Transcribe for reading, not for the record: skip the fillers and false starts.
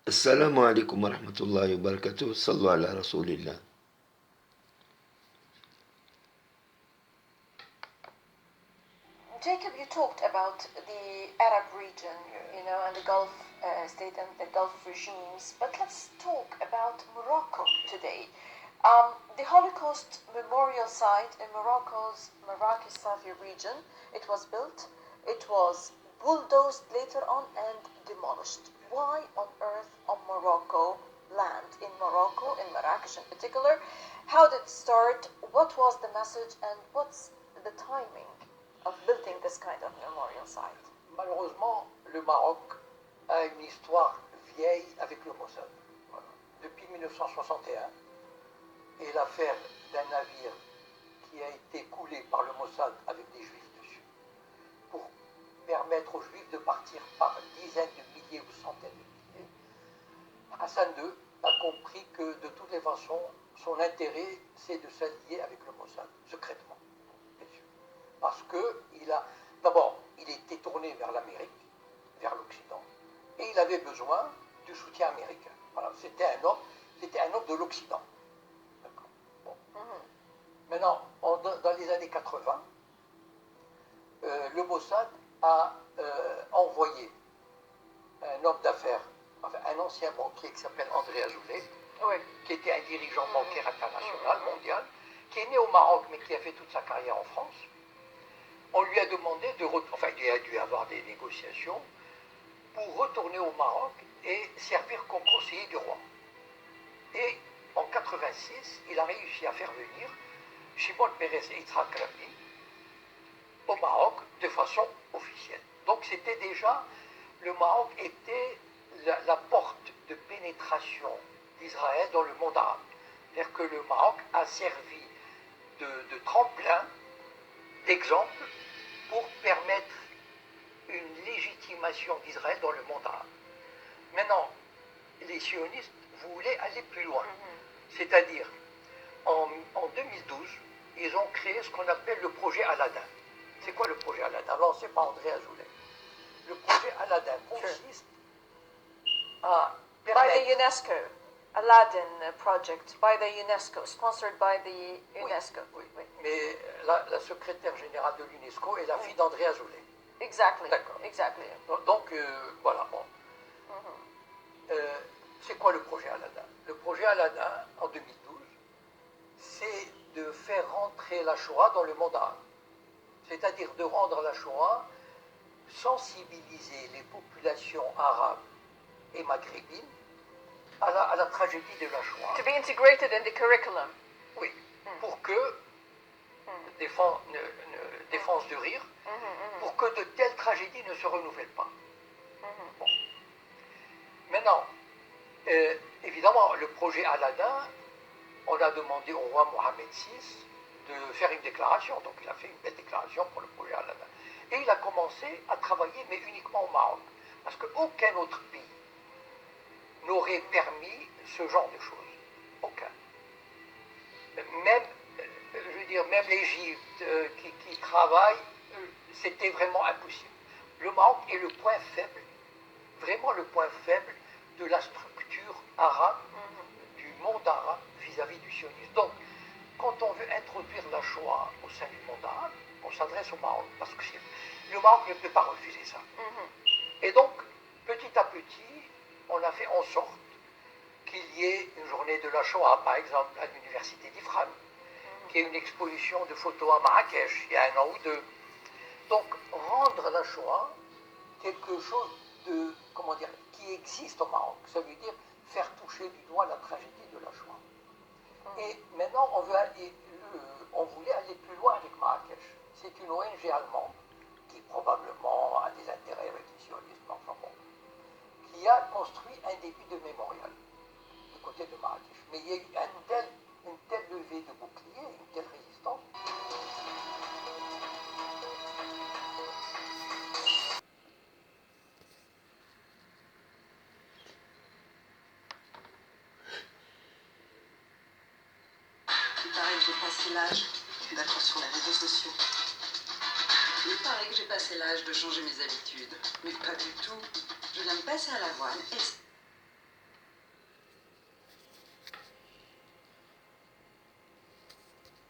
Assalamu alaikum wa rahmatullahi wa barakatuh. Sallu ala Rasulillah. Jacob, you talked about the Arab region, and the Gulf state and the Gulf regimes, but let's talk about Morocco today. The Holocaust memorial site in Morocco's Marrakech-Safi region, it was built, it was bulldozed later on and demolished. Why on earth on Morocco land, in Morocco, in Marrakech in particular? How did it start? What was the message and what's the timing of building this kind of memorial site? Malheureusement, le Maroc a une histoire vieille avec le Mossad. Voilà. Depuis 1961, et l'affaire d'un navire qui a été coulé par le Mossad avec des juifs dessus, pour permettre aux juifs de partir par dizaines de milliers ou centaines de milliers, Hassan II a compris que de toutes les façons, son intérêt, c'est de s'allier avec le Mossad, secrètement, bien sûr. Parce qu'il a, d'abord, il était tourné vers l'Amérique, vers l'Occident, et il avait besoin du soutien américain. Voilà, c'était un homme de l'Occident. D'accord. Bon. Maintenant, dans les années 80, le Mossad a envoyé un homme d'affaires, enfin un ancien banquier qui s'appelle André Azoulay, oui, qui était un dirigeant bancaire international, mondial, qui est né au Maroc mais qui a fait toute sa carrière en France. On lui a demandé il a dû avoir des négociations pour retourner au Maroc et servir comme conseiller du roi. Et en 86, il a réussi à faire venir Shimon Peres et Yitzhak Rabin au Maroc de façon officielle. Donc c'était déjà, le Maroc était la porte de pénétration d'Israël dans le monde arabe. C'est-à-dire que le Maroc a servi de tremplin, d'exemple, pour permettre une légitimation d'Israël dans le monde arabe. Maintenant, les sionistes voulaient aller plus loin. C'est-à-dire, en 2012, ils ont créé ce qu'on appelle le projet Aladdin. C'est quoi le projet Aladdin, lancé par André Azoulay? Le projet Aladdin consiste à permettre... By the UNESCO, Aladdin project, by the UNESCO, sponsored by the UNESCO. Oui, oui. Mais la secrétaire générale de l'UNESCO est la fille d'André Azoulay. Exactly. D'accord. Exactly. Donc, voilà. Bon. C'est quoi le projet Aladdin? Le projet Aladdin, en 2012, c'est de faire rentrer la Shoah dans le monde arabe. C'est-à-dire de rendre la Shoah, sensibiliser les populations arabes et maghrébines à la tragédie de la Shoah. To be integrated in the curriculum. Oui, pour que, défense de rire, pour que de telles tragédies ne se renouvellent pas. Bon. Maintenant, évidemment, le projet Aladdin, on a demandé au roi Mohamed VI de faire une déclaration. Donc il a fait une belle déclaration pour le projet Aladdin. Et il a commencé à travailler, mais uniquement au Maroc. Parce qu'aucun autre pays n'aurait permis ce genre de choses. Aucun. Même l'Égypte qui travaille, c'était vraiment impossible. Le Maroc est le point faible, vraiment le point faible de la structure arabe, du monde arabe vis-à-vis du sionisme. Donc, quand on veut introduire la Shoah au sein du monde arabe, on s'adresse au Maroc, parce que le Maroc ne peut pas refuser ça. Et donc, petit à petit, on a fait en sorte qu'il y ait une journée de la Shoah, par exemple, à l'université d'Ifrane, qu'il y ait une exposition de photos à Marrakech, il y a un an ou deux. Donc, rendre la Shoah quelque chose de, qui existe au Maroc. Ça veut dire faire toucher du doigt la tragédie de la Shoah. Et maintenant, on voulait aller plus loin avec Marrakech. C'est une ONG allemande, qui probablement a des intérêts avec les sionistes, enfin bon, qui a construit un début de mémorial du côté de Marrakech. Mais il y a eu une telle levée de boucliers, une telle résistance. Il paraît que j'ai passé l'âge d'être sur les réseaux sociaux. Il paraît que j'ai passé l'âge de changer mes habitudes. Mais pas du tout. Je viens de passer à l'avoine et